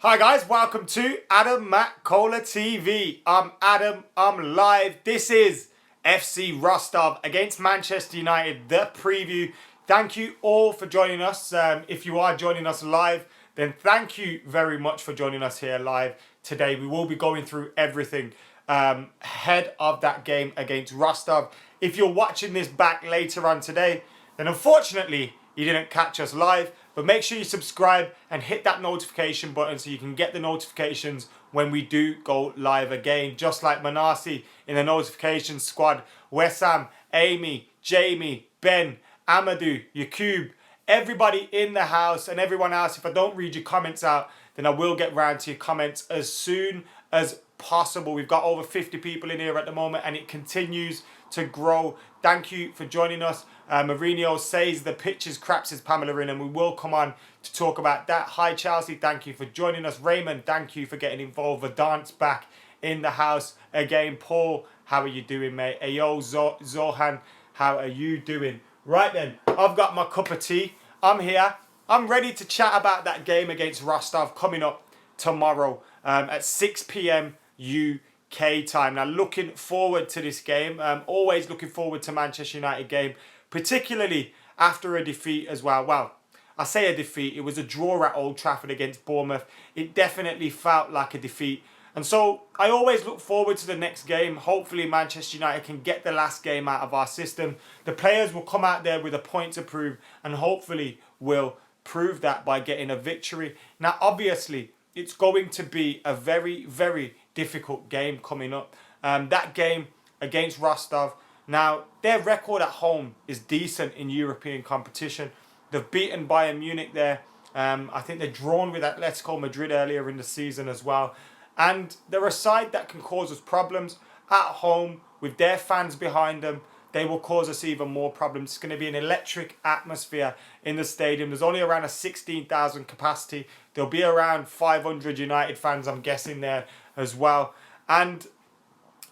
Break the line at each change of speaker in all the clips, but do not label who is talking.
Hi guys, welcome to Adam McKola TV. I'm Adam, I'm live. This is FC Rostov against Manchester United, the preview. Thank you all for joining us. If you are joining us live, then thank you very much for joining us here live today. We will be going through everything ahead of that game against Rostov. If you're watching this back later on today, then unfortunately you didn't catch us live, but make sure you subscribe and hit that notification button so you can get the notifications when we do go live again. Just like Manasi in the notification squad, Wessam, Amy, Jamie, Ben, Amadou, Yakub, everybody in the house and everyone else. If I don't read your comments out, then I will get round to your comments as soon as possible. We've got over 50 people in here at the moment and it continues to grow. Thank you for joining us. Mourinho says the pitch is crap, says Pamela in, and we will come on to talk about that. Hi Chelsea, thank you for joining us. Raymond, thank you for getting involved. Verdant's back in the house again. Paul, how are you doing, mate? Ayo, Zohan, how are you doing? Right then, I've got my cup of tea. I'm here. I'm ready to chat about that game against Rostov coming up tomorrow at 6 p.m. UK time. Now, looking forward to this game. Always looking forward to Manchester United game, particularly after a defeat as well. Well, I say a defeat. It was a draw at Old Trafford against Bournemouth. It definitely felt like a defeat. And so I always look forward to the next game. Hopefully Manchester United can get the last game out of our system. The players will come out there with a point to prove and hopefully will prove that by getting a victory. Now, obviously, it's going to be a very, very difficult game coming up. That game against Rostov. Now, their record at home is decent in European competition. They've beaten Bayern Munich there. I think they're drawn with Atletico Madrid earlier in the season as well. And they're a side that can cause us problems at home with their fans behind them. They will cause us even more problems. It's going to be an electric atmosphere in the stadium. There's only around a 16,000 capacity. There'll be around 500 United fans, I'm guessing, there as well. And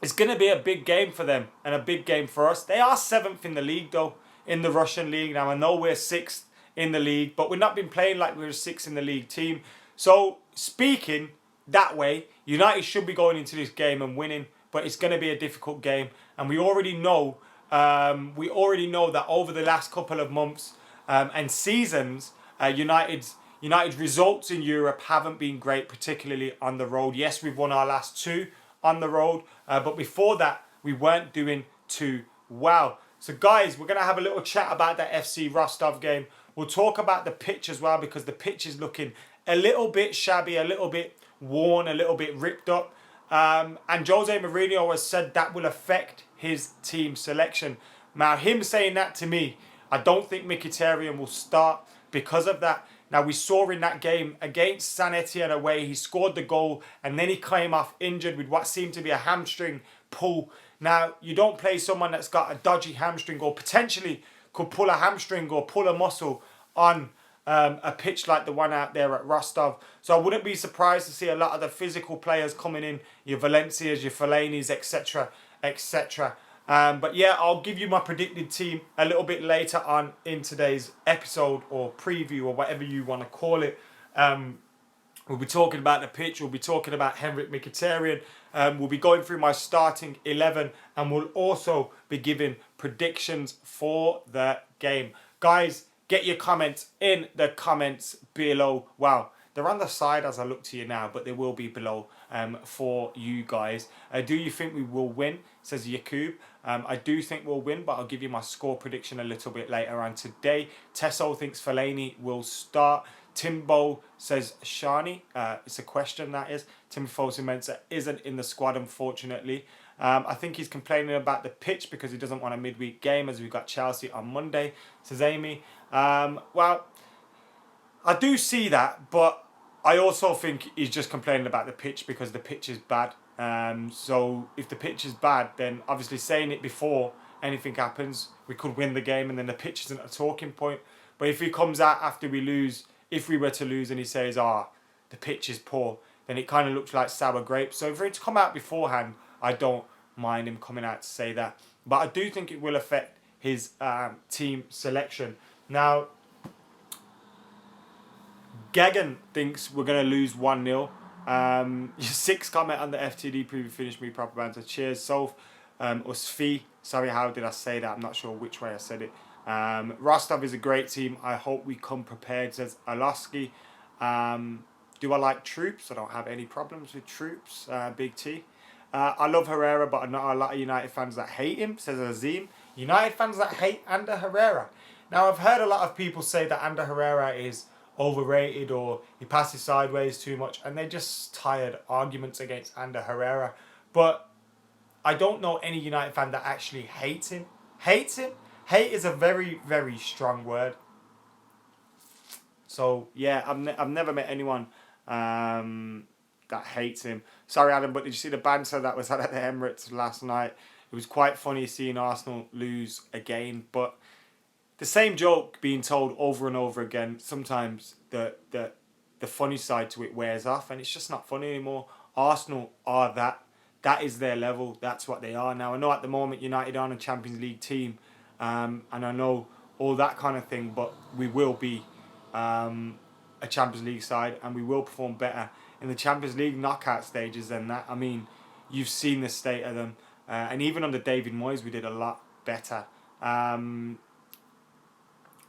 it's going to be a big game for them and a big game for us. They are 7th in the league, though, in the Russian league. Now, I know we're 6th in the league, but we've not been playing like we're a 6th in the league team. So, speaking that way, United should be going into this game and winning, but it's going to be a difficult game. And we already know that over the last couple of months and seasons, United's results in Europe haven't been great, particularly on the road. Yes, we've won our last 2 on the road, but before that, we weren't doing too well. So guys, we're going to have a little chat about that FC Rostov game. We'll talk about the pitch as well, because the pitch is looking a little bit shabby, a little bit worn, a little bit ripped up. And Jose Mourinho has said that will affect his team selection. Now, him saying that to me, I don't think Mkhitaryan will start because of that. Now, we saw in that game against San Etienne away, he scored the goal and then he came off injured with what seemed to be a hamstring pull. Now, you don't play someone that's got a dodgy hamstring or potentially could pull a hamstring or pull a muscle on a pitch like the one out there at Rostov. So I wouldn't be surprised to see a lot of the physical players coming in, your Valencias, your Fellainis, etc., etc. But yeah, I'll give you my predicted team a little bit later on in today's episode or preview or whatever you want to call it. We'll be talking about the pitch. We'll be talking about Henrikh Mkhitaryan. We'll be going through my starting 11 and we'll also be giving predictions for the game. Guys, get your comments in the comments below. Wow, they're on the side as I look to you now, but they will be below for you guys. Do you think we will win? Says Yakub. I do think we'll win, but I'll give you my score prediction a little bit later on today. Tesso thinks Fellaini will start. Timbo says Shani. It's a question, that is. Timothy Mensah isn't in the squad, unfortunately. I think he's complaining about the pitch because he doesn't want a midweek game as we've got Chelsea on Monday, says Amy. Well, I do see that, but I also think he's just complaining about the pitch because the pitch is bad. So if the pitch is bad, then obviously saying it before anything happens, we could win the game and then the pitch isn't a talking point. But if he comes out after we lose, if we were to lose and he says, the pitch is poor, then it kind of looks like sour grapes. So for him to come out beforehand, I don't mind him coming out to say that. But I do think it will affect his team selection. Now, Gagan thinks we're going to lose 1-0. Your 6th comment on the FTD preview finished me proper banter. Cheers, Soph. Usfi. Sorry, how did I say that? I'm not sure which way I said it. Rostov is a great team. I hope we come prepared, says Aloski. Do I like Troops? I don't have any problems with Troops. Big T. I love Herrera, but I know a lot of United fans that hate him, says Azim. United fans that hate Ander Herrera. Now, I've heard a lot of people say that Ander Herrera is overrated or he passes sideways too much, and they're just tired arguments against Ander Herrera. But I don't know any United fan that actually hates him. Hates him? Hate is a very, very strong word. So, yeah, I've never met anyone that hates him. Sorry, Adam, but did you see the banter that was had at the Emirates last night? It was quite funny seeing Arsenal lose again, but the same joke being told over and over again, sometimes the funny side to it wears off, and it's just not funny anymore. Arsenal are that. That is their level. That's what they are now. I know at the moment United aren't a Champions League team, and I know all that kind of thing, but we will be a Champions League side, and we will perform better in the Champions League knockout stages than that. I mean, you've seen the state of them, and even under David Moyes, we did a lot better.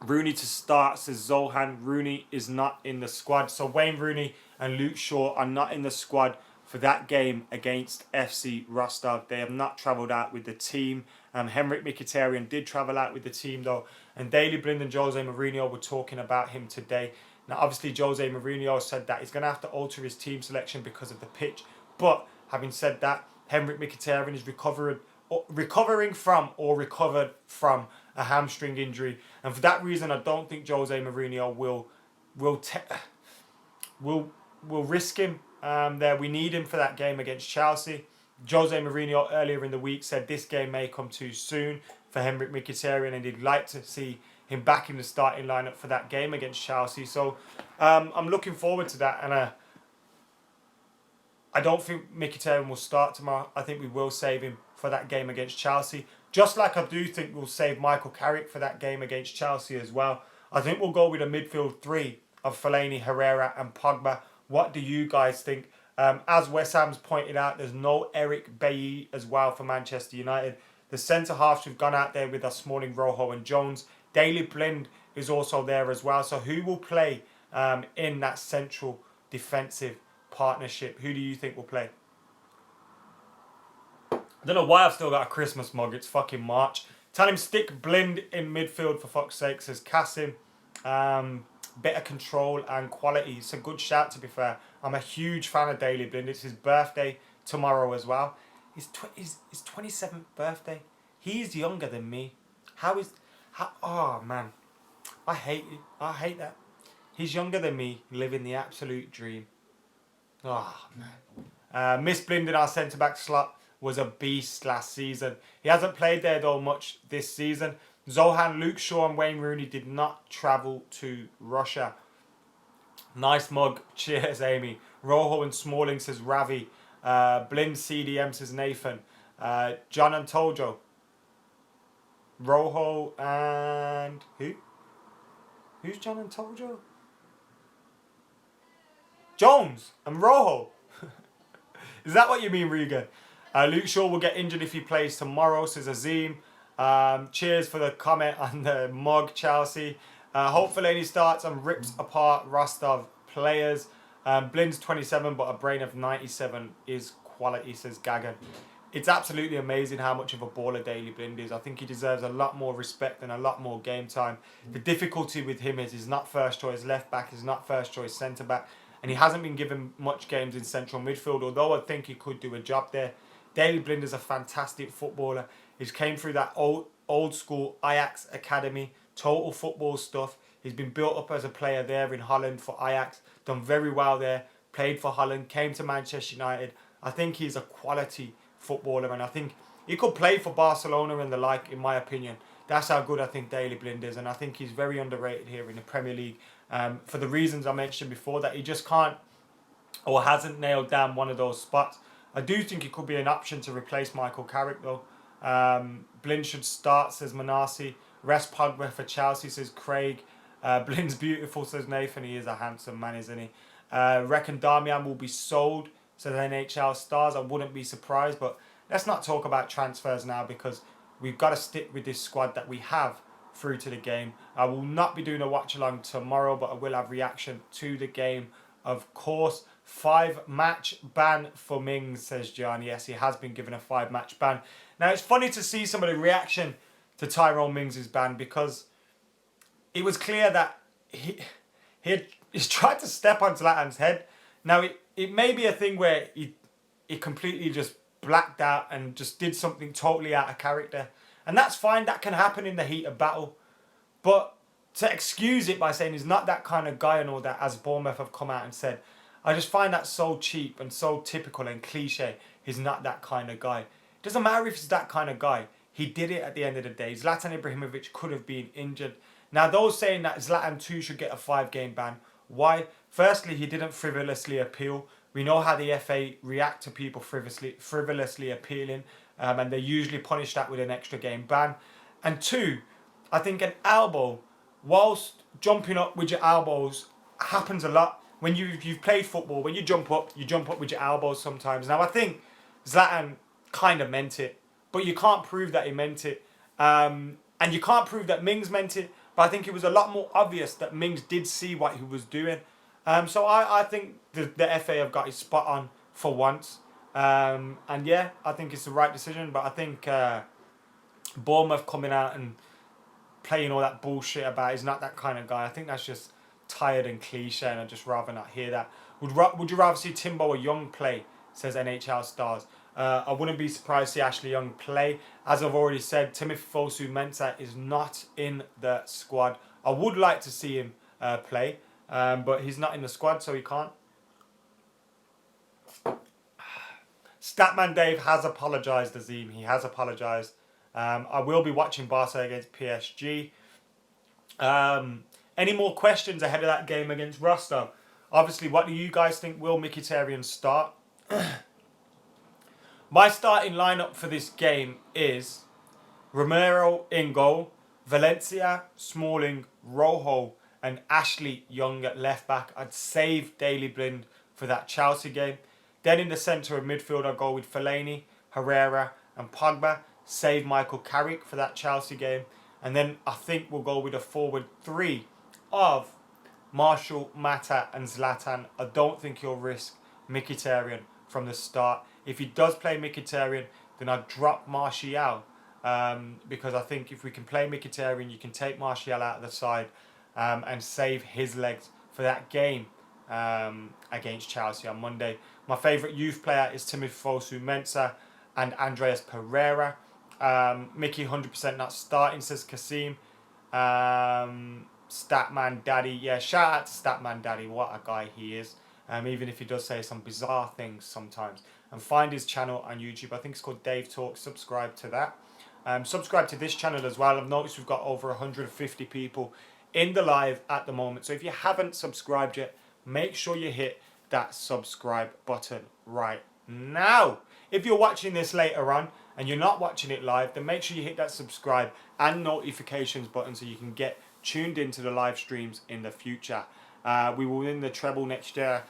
Rooney to start, says Zohan. Rooney is not in the squad. So Wayne Rooney and Luke Shaw are not in the squad for that game against FC Rostov. They have not travelled out with the team. Henrikh Mkhitaryan did travel out with the team though. And Daley Blind and Jose Mourinho were talking about him today. Now obviously Jose Mourinho said that he's going to have to alter his team selection because of the pitch. But having said that, Henrikh Mkhitaryan is recovering from a hamstring injury, and for that reason, I don't think Jose Mourinho will risk him there. We need him for that game against Chelsea. Jose Mourinho earlier in the week said this game may come too soon for Henrikh Mkhitaryan, and he'd like to see him back in the starting lineup for that game against Chelsea. So I'm looking forward to that, and I don't think Mkhitaryan will start tomorrow. I think we will save him for that game against Chelsea. Just like I do think we'll save Michael Carrick for that game against Chelsea as well. I think we'll go with a midfield 3 of Fellaini, Herrera and Pogba. What do you guys think? As West Ham's pointed out, there's no Eric Bailly as well for Manchester United. The centre-halves we've gone out there with are Smalling, Rojo and Jones. Daley Blind is also there as well. So who will play in that central defensive partnership? Who do you think will play? I don't know why I've still got a Christmas mug. It's fucking March. Tell him stick Blind in midfield for fuck's sake, says Kasim. Better control and quality. It's a good shout, to be fair. I'm a huge fan of Daley Blind. It's his birthday tomorrow as well. His 27th birthday. He's younger than me. Oh man, I hate that. He's younger than me, living the absolute dream. Oh man. Miss Blind in our centre back slot was a beast last season. He hasn't played there though much this season. Zohan, Luke Shaw and Wayne Rooney did not travel to Russia. Nice mug. Cheers, Amy. Rojo and Smalling, says Ravi. Blind CDM, says Nathan. John and Tojo. Rojo and... who? Who's John and Tojo? Jones and Rojo. Is that what you mean, Regan? Luke Shaw will get injured if he plays tomorrow, says Azim. Cheers for the comment on the mug, Chelsea. Hopefully he starts and rips apart Rostov players. Blind's 27, but a brain of 97 is quality, says Gagan. It's absolutely amazing how much of a baller Daley Blind is. I think he deserves a lot more respect and a lot more game time. The difficulty with him is he's not first choice left back, he's not first choice centre back, and he hasn't been given much games in central midfield, although I think he could do a job there. Daley Blind is a fantastic footballer. He's came through that old school Ajax academy, total football stuff. He's been built up as a player there in Holland for Ajax, done very well there, played for Holland, came to Manchester United. I think he's a quality footballer, and I think he could play for Barcelona and the like, in my opinion. That's how good I think Daley Blind is, and I think he's very underrated here in the Premier League for the reasons I mentioned before, that he just can't or hasn't nailed down one of those spots. I do think it could be an option to replace Michael Carrick though. Blind should start, says Manasi. Rest Pogba for Chelsea, says Craig. Blin's beautiful, says Nathan. He is a handsome man, isn't he? Reckon Darmian will be sold, says NHL Stars. I wouldn't be surprised, but let's not talk about transfers now because we've got to stick with this squad that we have through to the game. I will not be doing a watch along tomorrow, but I will have reaction to the game, of course. 5-match ban for Mings, says John. Yes, he has been given a 5-match ban. Now, it's funny to see some of the reaction to Tyrone Mings' ban because it was clear that he's tried to step on Zlatan's head. Now, it may be a thing where he completely just blacked out and just did something totally out of character. And that's fine. That can happen in the heat of battle. But to excuse it by saying he's not that kind of guy and all that, as Bournemouth have come out and said, I just find that so cheap and so typical and cliche. He's not that kind of guy. It doesn't matter if he's that kind of guy. He did it at the end of the day. Zlatan Ibrahimovic could have been injured. Now, those saying that Zlatan too should get a 5-game ban. Why? Firstly, he didn't frivolously appeal. We know how the FA react to people frivolously appealing. And they usually punish that with an extra game ban. And two, I think an elbow, whilst jumping up with your elbows, happens a lot. When you've played football, when you jump up with your elbows sometimes. Now, I think Zlatan kind of meant it, but you can't prove that he meant it. And you can't prove that Mings meant it, but I think it was a lot more obvious that Mings did see what he was doing. So I think the FA have got his spot on for once. And yeah, I think it's the right decision, but I think Bournemouth coming out and playing all that bullshit about he's not that kind of guy, I think that's just tired and cliche, and I'd just rather not hear that. Would you rather see Timbo or Young play, says NHL Stars. I wouldn't be surprised to see Ashley Young play. As I've already said, Timothy Fosu-Mensah is not in the squad. I would like to see him play, but he's not in the squad, so he can't. Statman Dave has apologised, Azim. He has apologised. I will be watching Barca against PSG. Any more questions ahead of that game against Rostov? Obviously, what do you guys think? Will Mkhitaryan start? My starting lineup for this game is Romero in goal, Valencia, Smalling, Rojo, and Ashley Young at left back. I'd save Daley Blind for that Chelsea game. Then in the centre of midfield, I'll go with Fellaini, Herrera, and Pogba. Save Michael Carrick for that Chelsea game. And then I think we'll go with a forward three of Marshall, Mata, and Zlatan. I don't think he'll risk Mkhitaryan from the start. If he does play Mkhitaryan, then I'd drop Martial. Because I think if we can play Mkhitaryan, you can take Martial out of the side and save his legs for that game against Chelsea on Monday. My favourite youth player is Timothy Fosu-Mensah and Andreas Pereira. Mickey 100% not starting, says Kasim. Statman Daddy. Yeah, shout out to Statman Daddy. What a guy he is. Even if he does say some bizarre things sometimes. And find his channel on YouTube. I think it's called Dave Talk. Subscribe to that. Subscribe to this channel as well. I've noticed we've got over 150 people in the live at the moment. So if you haven't subscribed yet, make sure you hit that subscribe button right now. If you're watching this later on and you're not watching it live, then make sure you hit that subscribe and notifications button so you can get tuned into the live streams in the future. We will win the treble next year,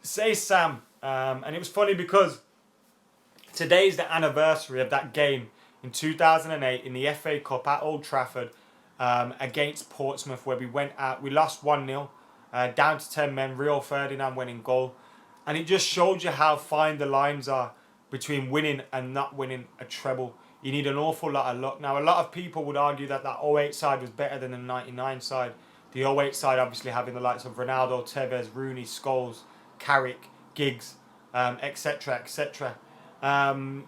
says Sam. And it was funny because today's the anniversary of that game in 2008 in the FA Cup at Old Trafford against Portsmouth, where we went out, we lost 1-0, down to 10 men. Rio Ferdinand went in goal. And it just showed you how fine the lines are between winning and not winning a treble. You need an awful lot of luck. Now, a lot of people would argue that that 08 side was better than the 99 side. The 08 side obviously having the likes of Ronaldo, Tevez, Rooney, Scholes, Carrick, Giggs, etc., etc. Now,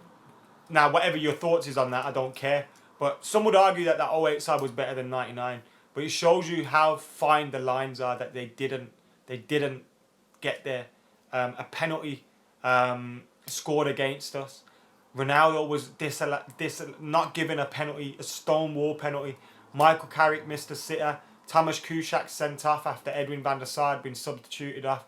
whatever your thoughts is on that, I don't care. But some would argue that that 08 side was better than 99. But it shows you how fine the lines are, that they didn't get there. A penalty scored against us. Ronaldo was not given a penalty, a stonewall penalty. Michael Carrick missed a sitter. Thomas Kuszczak sent off after Edwin van der Sar had been substituted off.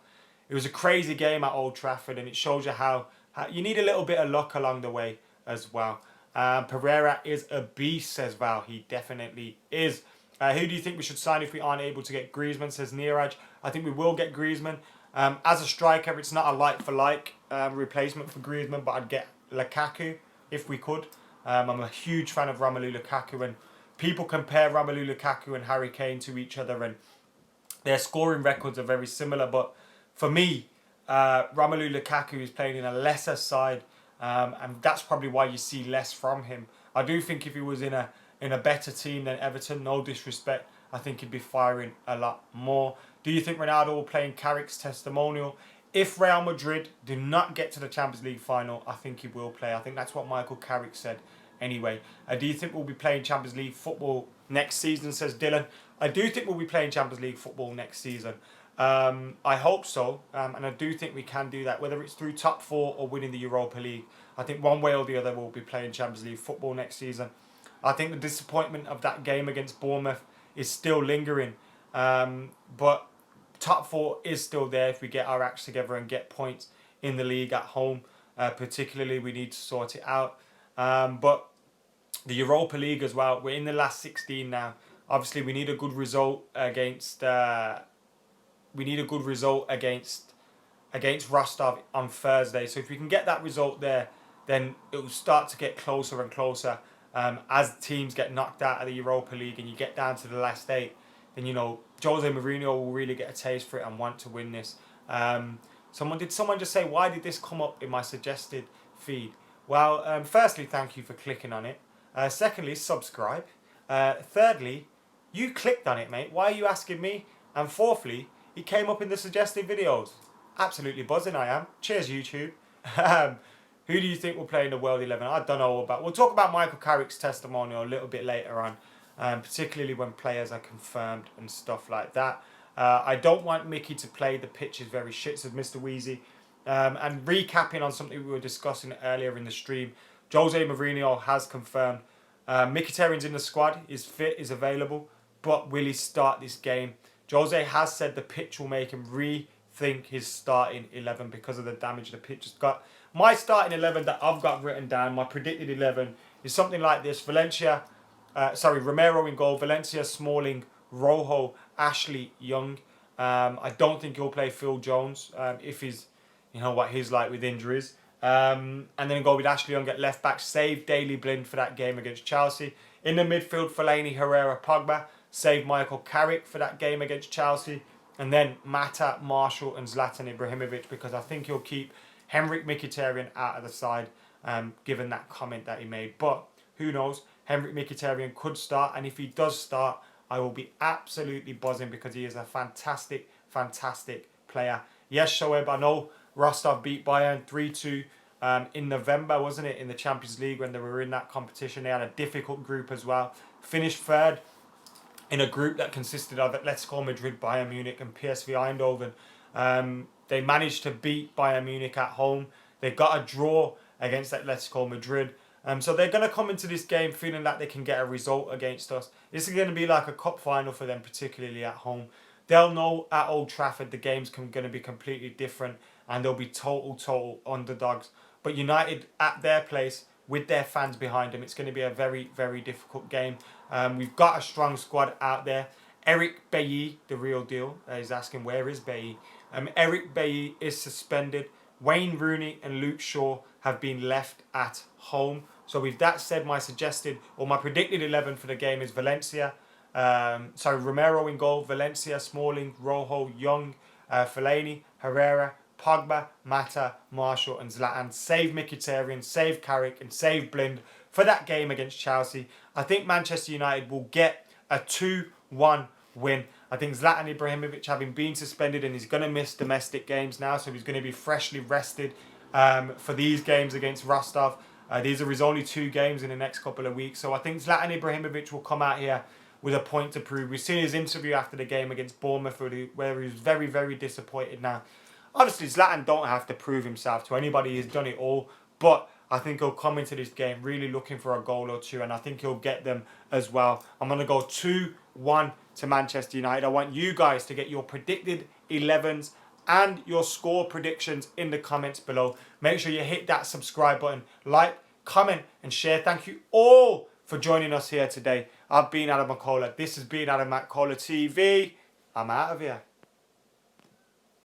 It was a crazy game at Old Trafford, and it shows you how you need a little bit of luck along the way as well. Pereira is a beast, says Val. He definitely is. Who do you think we should sign if we aren't able to get Griezmann, says Neeraj. I think we will get Griezmann. As a striker, it's not a like-for-like replacement for Griezmann, but I'd get Lukaku if we could. I'm a huge fan of Romelu Lukaku, and people compare Romelu Lukaku and Harry Kane to each other, and their scoring records are very similar. But for me, Romelu Lukaku is playing in a lesser side, and that's probably why you see less from him. I do think if he was in a better team than Everton, no disrespect, I think he'd be firing a lot more. Do you think Ronaldo will play in Carrick's testimonial? If Real Madrid do not get to the Champions League final, I think he will play. I think that's what Michael Carrick said anyway. Do you think we'll be playing Champions League football next season, says Dylan? I do think we'll be playing Champions League football next season. I hope so, and I do think we can do that, whether it's through top 4 or winning the Europa League. I think one way or the other we'll be playing Champions League football next season. I think the disappointment of that game against Bournemouth is still lingering, but top 4 is still there if we get our acts together and get points in the league at home. Particularly, we need to sort it out. But the Europa League as well, we're in the last 16 now. Obviously, we need a good result against Rostov on Thursday. So if we can get that result there, then it will start to get closer and closer. As teams get knocked out of the Europa League and you get down to the last 8, then Jose Mourinho will really get a taste for it and want to win this. Someone just say, why did this come up in my suggested feed? Well, firstly, thank you for clicking on it. Secondly, subscribe. Thirdly, you clicked on it, mate. Why are you asking me? And fourthly, it came up in the suggested videos. Absolutely buzzing I am. Cheers, YouTube. Who do you think will play in the World 11? I don't know about. We'll talk about Michael Carrick's testimonial a little bit later on, particularly when players are confirmed and stuff like that. I don't want Mickey to play. The pitch is very shit, says Mr. Wheezy. And recapping on something we were discussing earlier in the stream, Jose Mourinho has confirmed Mkhitaryan's in the squad, is fit, is available, but will he start this game? Jose has said the pitch will make him rethink his starting 11 because of the damage the pitch has got. My starting 11 that I've got written down, my predicted 11, is something like this. Romero in goal, Valencia, Smalling, Rojo, Ashley, Young. I don't think he'll play Phil Jones if he's, what he's like with injuries. And then go with Ashley Young at left back, save Daley Blind for that game against Chelsea. In the midfield, Fellaini, Herrera, Pogba, save Michael Carrick for that game against Chelsea. And then Mata, Marshall and Zlatan Ibrahimovic, because I think he'll keep Henrikh Mkhitaryan out of the side, given that comment that he made. But who knows, Henrikh Mkhitaryan could start, and if he does start, I will be absolutely buzzing because he is a fantastic, fantastic player. Yes, Shoaib, I know Rostov beat Bayern 3-2 in November, wasn't it, in the Champions League when they were in that competition. They had a difficult group as well. Finished third in a group that consisted of Atletico Madrid, Bayern Munich and PSV Eindhoven. They managed to beat Bayern Munich at home. They got a draw against Atletico Madrid. So they're going to come into this game feeling that they can get a result against us. This is going to be like a cup final for them, particularly at home. They'll know at Old Trafford the game's going to be completely different and they'll be total underdogs. But United at their place with their fans behind them, it's going to be a very, very difficult game. We've got a strong squad out there. Eric Bailly, the real deal, is asking, where is Bailly? Eric Bailly is suspended. Wayne Rooney and Luke Shaw have been left at home. So with that said, my predicted 11 for the game is Romero in goal, Valencia, Smalling, Rojo, Young, Fellaini, Herrera, Pogba, Mata, Marshall and Zlatan. Save Mkhitaryan, save Carrick and save Blind for that game against Chelsea. I think Manchester United will get a 2-1 win. I think Zlatan Ibrahimovic, having been suspended, and he's going to miss domestic games now, so he's going to be freshly rested for these games against Rostov. These are his only 2 games in the next couple of weeks. So I think Zlatan Ibrahimovic will come out here with a point to prove. We've seen his interview after the game against Bournemouth where he was very, very disappointed now. Obviously, Zlatan don't have to prove himself to anybody. He's done it all. But I think he'll come into this game really looking for a goal or 2, and I think he'll get them as well. I'm going to go 2-1 to Manchester United. I want you guys to get your predicted 11s and your score predictions in the comments below. Make sure you hit that subscribe button, like, comment and share. Thank you all for joining us here today. I've been Adam McKola. This has been Adam McKola TV. I'm out of here.